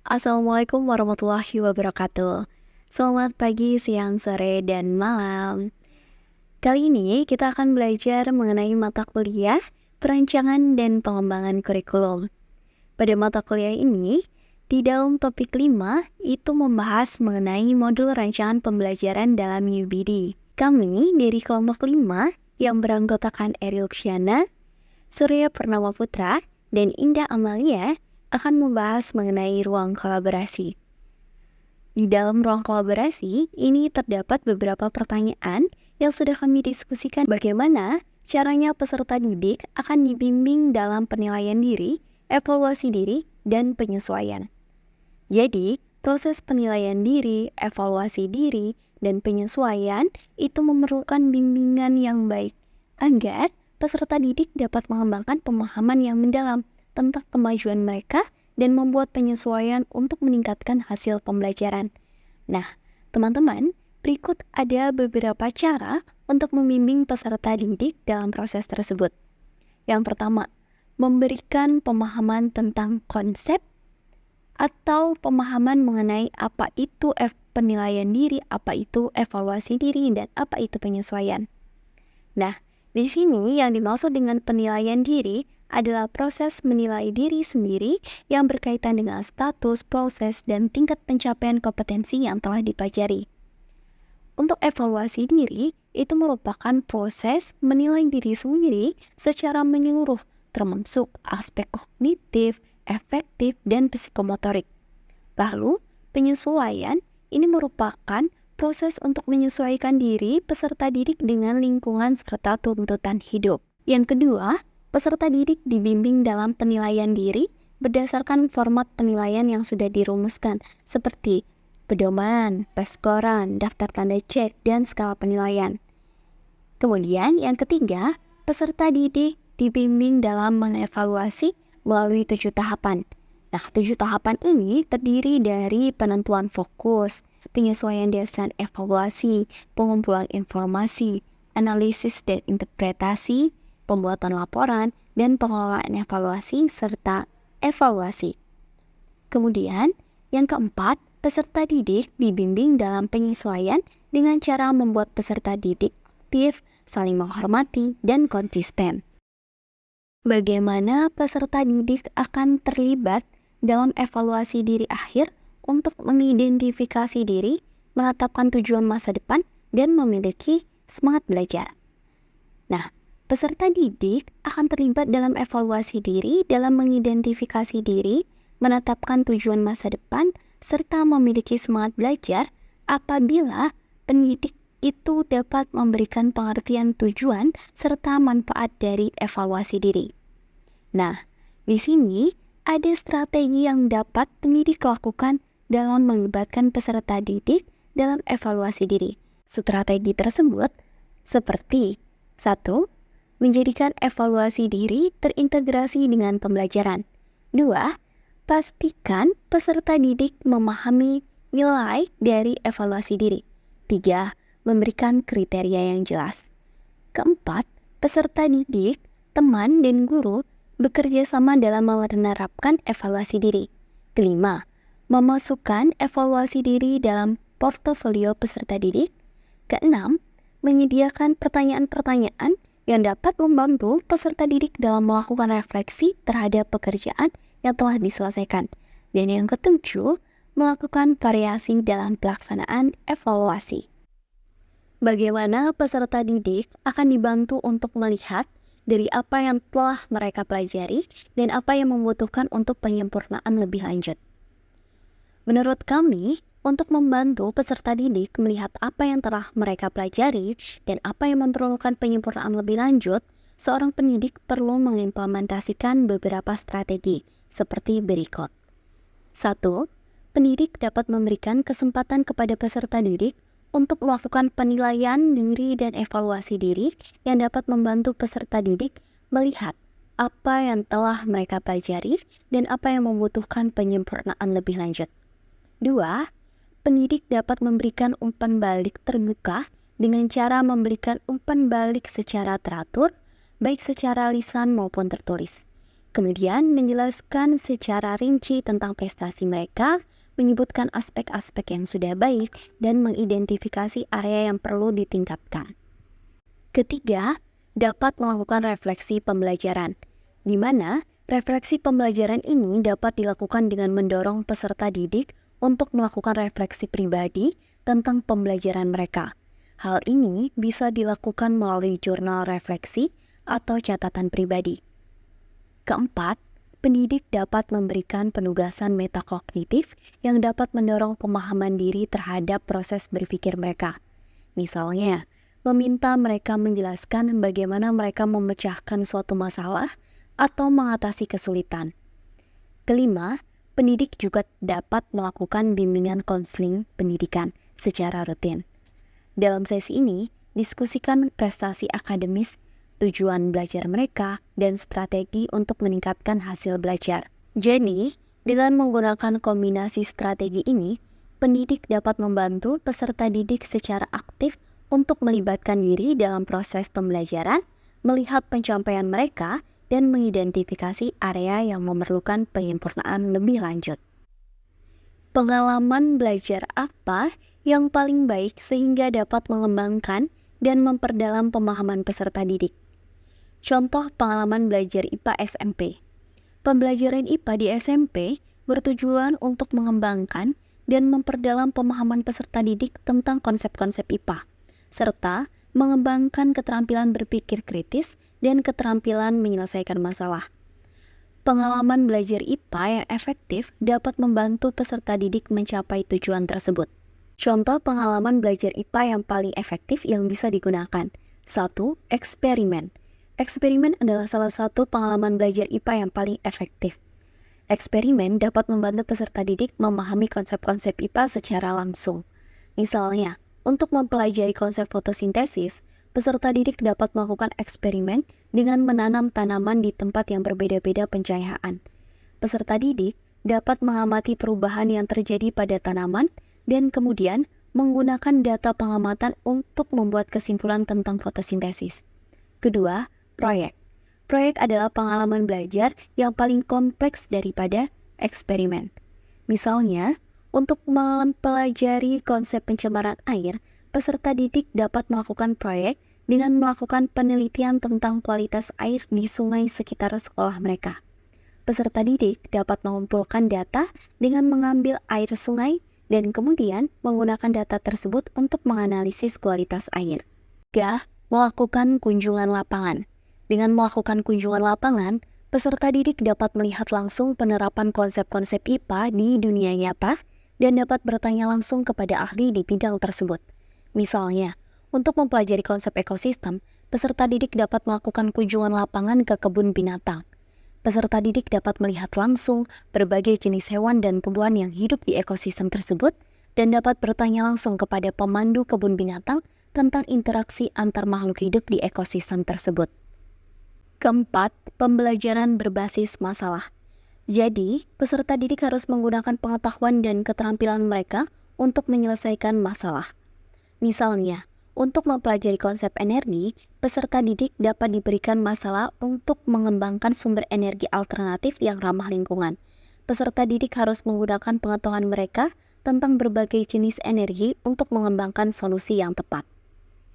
Assalamualaikum warahmatullahi wabarakatuh. Selamat pagi, siang, sore, dan malam. Kali ini kita akan belajar mengenai mata kuliah, perancangan, dan pengembangan kurikulum. Pada mata kuliah ini, di dalam topik 5 itu membahas mengenai modul rancangan pembelajaran dalam UBD. Kami dari kelompok 5 yang beranggotakan Eril Ksiana, Surya Purnama Putra, dan Indah Amalia akan membahas mengenai ruang kolaborasi. Di dalam ruang kolaborasi, ini terdapat beberapa pertanyaan yang sudah kami diskusikan bagaimana caranya peserta didik akan dibimbing dalam penilaian diri, evaluasi diri, dan penyesuaian. Jadi, proses penilaian diri, evaluasi diri, dan penyesuaian itu memerlukan bimbingan yang baik agar peserta didik dapat mengembangkan pemahaman yang mendalam tentang kemajuan mereka dan membuat penyesuaian untuk meningkatkan hasil pembelajaran. Nah, teman-teman, berikut ada beberapa cara untuk membimbing peserta didik dalam proses tersebut. Yang pertama, memberikan pemahaman tentang konsep atau pemahaman mengenai apa itu penilaian diri, apa itu evaluasi diri, dan apa itu penyesuaian. Nah, di sini yang dimaksud dengan penilaian diri adalah proses menilai diri sendiri yang berkaitan dengan status, proses, dan tingkat pencapaian kompetensi yang telah dipelajari. Untuk evaluasi diri, itu merupakan proses menilai diri sendiri secara menyeluruh, termasuk aspek kognitif, efektif, dan psikomotorik. Lalu, penyesuaian ini merupakan proses untuk menyesuaikan diri peserta didik dengan lingkungan serta tuntutan hidup. Yang kedua, peserta didik dibimbing dalam penilaian diri berdasarkan format penilaian yang sudah dirumuskan, seperti pedoman, peskoran, daftar tanda cek, dan skala penilaian. Kemudian, yang ketiga, peserta didik dibimbing dalam mengevaluasi melalui 7 tahapan. Nah, 7 tahapan ini terdiri dari penentuan fokus, penyesuaian desain evaluasi, pengumpulan informasi, analisis dan interpretasi, pembuatan laporan, dan pengelolaan evaluasi, serta evaluasi. Kemudian, yang keempat, peserta didik dibimbing dalam penyesuaian dengan cara membuat peserta didik aktif, saling menghormati, dan konsisten. Bagaimana peserta didik akan terlibat dalam evaluasi diri akhir untuk mengidentifikasi diri, menetapkan tujuan masa depan, dan memiliki semangat belajar. Nah, peserta didik akan terlibat dalam evaluasi diri, dalam mengidentifikasi diri, menetapkan tujuan masa depan, serta memiliki semangat belajar apabila pendidik itu dapat memberikan pengertian tujuan serta manfaat dari evaluasi diri. Nah, di sini ada strategi yang dapat pendidik lakukan dalam melibatkan peserta didik dalam evaluasi diri. Strategi tersebut seperti 1. Menjadikan evaluasi diri terintegrasi dengan pembelajaran. 2. Pastikan peserta didik memahami nilai dari evaluasi diri. 3. Memberikan kriteria yang jelas. Keempat, peserta didik, teman, dan guru bekerja sama dalam menerapkan evaluasi diri. Kelima, memasukkan evaluasi diri dalam portofolio peserta didik. Keenam, menyediakan pertanyaan-pertanyaan yang dapat membantu peserta didik dalam melakukan refleksi terhadap pekerjaan yang telah diselesaikan. Dan yang ketujuh, melakukan variasi dalam pelaksanaan evaluasi. Bagaimana peserta didik akan dibantu untuk melihat dari apa yang telah mereka pelajari dan apa yang membutuhkan untuk penyempurnaan lebih lanjut. Menurut kami, untuk membantu peserta didik melihat apa yang telah mereka pelajari dan apa yang memerlukan penyempurnaan lebih lanjut, seorang pendidik perlu mengimplementasikan beberapa strategi seperti berikut. 1. Pendidik dapat memberikan kesempatan kepada peserta didik untuk melakukan penilaian diri dan evaluasi diri yang dapat membantu peserta didik melihat apa yang telah mereka pelajari dan apa yang membutuhkan penyempurnaan lebih lanjut. 2. Pendidik dapat memberikan umpan balik terbuka dengan cara memberikan umpan balik secara teratur, baik secara lisan maupun tertulis. Kemudian menjelaskan secara rinci tentang prestasi mereka, menyebutkan aspek-aspek yang sudah baik, dan mengidentifikasi area yang perlu ditingkatkan. Ketiga, dapat melakukan refleksi pembelajaran, di mana refleksi pembelajaran ini dapat dilakukan dengan mendorong peserta didik untuk melakukan refleksi pribadi tentang pembelajaran mereka. Hal ini bisa dilakukan melalui jurnal refleksi atau catatan pribadi. Keempat, pendidik dapat memberikan penugasan metakognitif yang dapat mendorong pemahaman diri terhadap proses berpikir mereka. Misalnya, meminta mereka menjelaskan bagaimana mereka memecahkan suatu masalah atau mengatasi kesulitan. Kelima, pendidik juga dapat melakukan bimbingan konseling pendidikan secara rutin. Dalam sesi ini, diskusikan prestasi akademis, tujuan belajar mereka, dan strategi untuk meningkatkan hasil belajar. Jadi, dengan menggunakan kombinasi strategi ini, pendidik dapat membantu peserta didik secara aktif untuk melibatkan diri dalam proses pembelajaran, melihat pencapaian mereka, dan mengidentifikasi area yang memerlukan penyempurnaan lebih lanjut. Pengalaman belajar apa yang paling baik sehingga dapat mengembangkan dan memperdalam pemahaman peserta didik? Contoh pengalaman belajar IPA SMP. Pembelajaran IPA di SMP bertujuan untuk mengembangkan dan memperdalam pemahaman peserta didik tentang konsep-konsep IPA, serta mengembangkan keterampilan berpikir kritis dan keterampilan menyelesaikan masalah. Pengalaman belajar IPA yang efektif dapat membantu peserta didik mencapai tujuan tersebut. Contoh pengalaman belajar IPA yang paling efektif yang bisa digunakan. 1. Eksperimen. Eksperimen adalah salah satu pengalaman belajar IPA yang paling efektif. Eksperimen dapat membantu peserta didik memahami konsep-konsep IPA secara langsung. Misalnya, untuk mempelajari konsep fotosintesis, peserta didik dapat melakukan eksperimen dengan menanam tanaman di tempat yang berbeda-beda pencahayaan. Peserta didik dapat mengamati perubahan yang terjadi pada tanaman dan kemudian menggunakan data pengamatan untuk membuat kesimpulan tentang fotosintesis. Kedua, proyek. Proyek adalah pengalaman belajar yang paling kompleks daripada eksperimen. Misalnya, untuk mempelajari konsep pencemaran air, peserta didik dapat melakukan proyek dengan melakukan penelitian tentang kualitas air di sungai sekitar sekolah mereka. Peserta didik dapat mengumpulkan data dengan mengambil air sungai dan kemudian menggunakan data tersebut untuk menganalisis kualitas air. 3. Melakukan kunjungan lapangan. Dengan melakukan kunjungan lapangan, peserta didik dapat melihat langsung penerapan konsep-konsep IPA di dunia nyata dan dapat bertanya langsung kepada ahli di bidang tersebut. Misalnya, untuk mempelajari konsep ekosistem, peserta didik dapat melakukan kunjungan lapangan ke kebun binatang. Peserta didik dapat melihat langsung berbagai jenis hewan dan tumbuhan yang hidup di ekosistem tersebut dan dapat bertanya langsung kepada pemandu kebun binatang tentang interaksi antar makhluk hidup di ekosistem tersebut. Keempat, pembelajaran berbasis masalah. Jadi, peserta didik harus menggunakan pengetahuan dan keterampilan mereka untuk menyelesaikan masalah. Misalnya, untuk mempelajari konsep energi, peserta didik dapat diberikan masalah untuk mengembangkan sumber energi alternatif yang ramah lingkungan. Peserta didik harus menggunakan pengetahuan mereka tentang berbagai jenis energi untuk mengembangkan solusi yang tepat.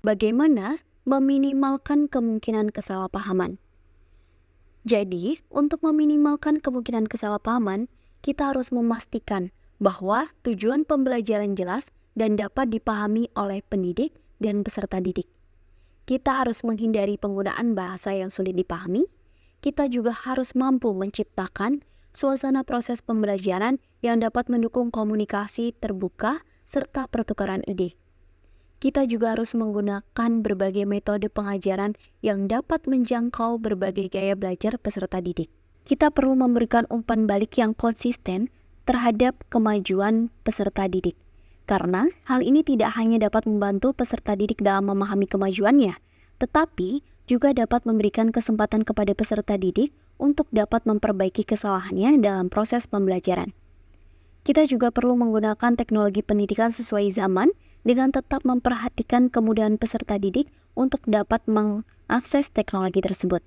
Bagaimana meminimalkan kemungkinan kesalahpahaman? Jadi, untuk meminimalkan kemungkinan kesalahpahaman, kita harus memastikan bahwa tujuan pembelajaran jelas dan dapat dipahami oleh pendidik dan peserta didik. Kita harus menghindari penggunaan bahasa yang sulit dipahami. Kita juga harus mampu menciptakan suasana proses pembelajaran yang dapat mendukung komunikasi terbuka serta pertukaran ide. Kita juga harus menggunakan berbagai metode pengajaran yang dapat menjangkau berbagai gaya belajar peserta didik. Kita perlu memberikan umpan balik yang konsisten terhadap kemajuan peserta didik. Karena hal ini tidak hanya dapat membantu peserta didik dalam memahami kemajuannya, tetapi juga dapat memberikan kesempatan kepada peserta didik untuk dapat memperbaiki kesalahannya dalam proses pembelajaran. Kita juga perlu menggunakan teknologi pendidikan sesuai zaman dengan tetap memperhatikan kemudahan peserta didik untuk dapat mengakses teknologi tersebut.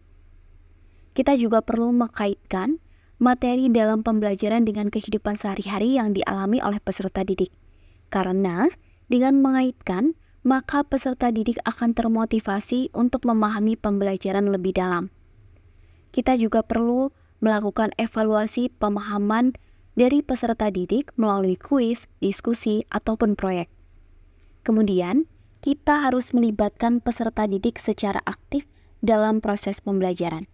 Kita juga perlu mengkaitkan materi dalam pembelajaran dengan kehidupan sehari-hari yang dialami oleh peserta didik. Karena dengan mengaitkan, maka peserta didik akan termotivasi untuk memahami pembelajaran lebih dalam. Kita juga perlu melakukan evaluasi pemahaman dari peserta didik melalui kuis, diskusi, ataupun proyek. Kemudian, kita harus melibatkan peserta didik secara aktif dalam proses pembelajaran.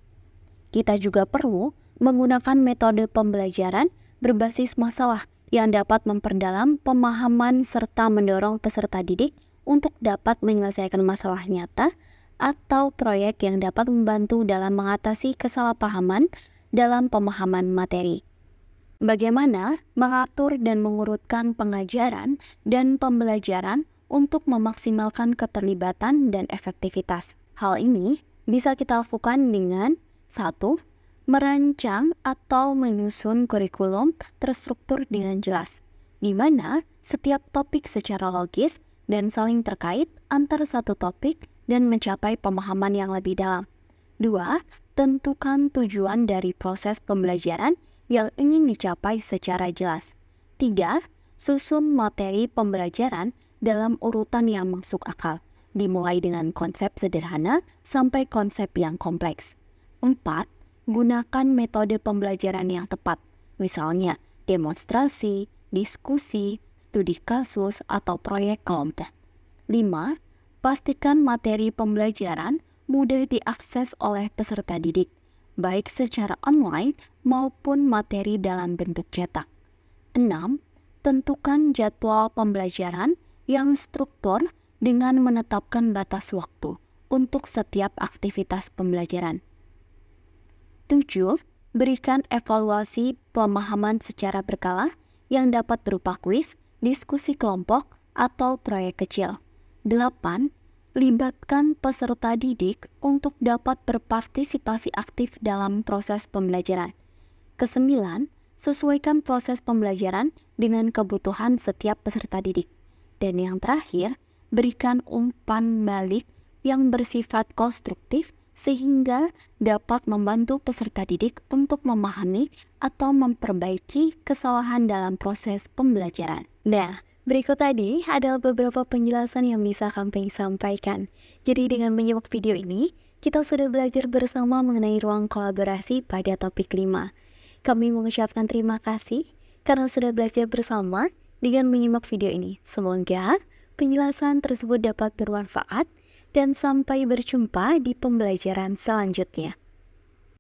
Kita juga perlu menggunakan metode pembelajaran berbasis masalah yang dapat memperdalam pemahaman serta mendorong peserta didik untuk dapat menyelesaikan masalah nyata atau proyek yang dapat membantu dalam mengatasi kesalahpahaman dalam pemahaman materi. Bagaimana mengatur dan mengurutkan pengajaran dan pembelajaran untuk memaksimalkan keterlibatan dan efektivitas. Hal ini bisa kita lakukan dengan 1. Merancang atau menyusun kurikulum terstruktur dengan jelas, di mana setiap topik secara logis dan saling terkait antar satu topik dan mencapai pemahaman yang lebih dalam. 2. Tentukan tujuan dari proses pembelajaran yang ingin dicapai secara jelas. 3. Susun materi pembelajaran dalam urutan yang masuk akal, dimulai dengan konsep sederhana sampai konsep yang kompleks. 4. Gunakan metode pembelajaran yang tepat, misalnya demonstrasi, diskusi, studi kasus, atau proyek kelompok. 5. Pastikan materi pembelajaran mudah diakses oleh peserta didik, baik secara online maupun materi dalam bentuk cetak. 6. Tentukan jadwal pembelajaran yang struktur dengan menetapkan batas waktu untuk setiap aktivitas pembelajaran. 7. Berikan evaluasi pemahaman secara berkala yang dapat berupa kuis, diskusi kelompok, atau proyek kecil. 8. Libatkan peserta didik untuk dapat berpartisipasi aktif dalam proses pembelajaran. 9. Sesuaikan proses pembelajaran dengan kebutuhan setiap peserta didik. Dan yang terakhir, berikan umpan balik yang bersifat konstruktif sehingga dapat membantu peserta didik untuk memahami atau memperbaiki kesalahan dalam proses pembelajaran. Nah, berikut tadi adalah beberapa penjelasan yang bisa kami sampaikan. Jadi dengan menyimak video ini, kita sudah belajar bersama mengenai ruang kolaborasi pada topik 5. Kami mengucapkan terima kasih karena sudah belajar bersama dengan menyimak video ini. Semoga penjelasan tersebut dapat bermanfaat dan sampai berjumpa di pembelajaran selanjutnya.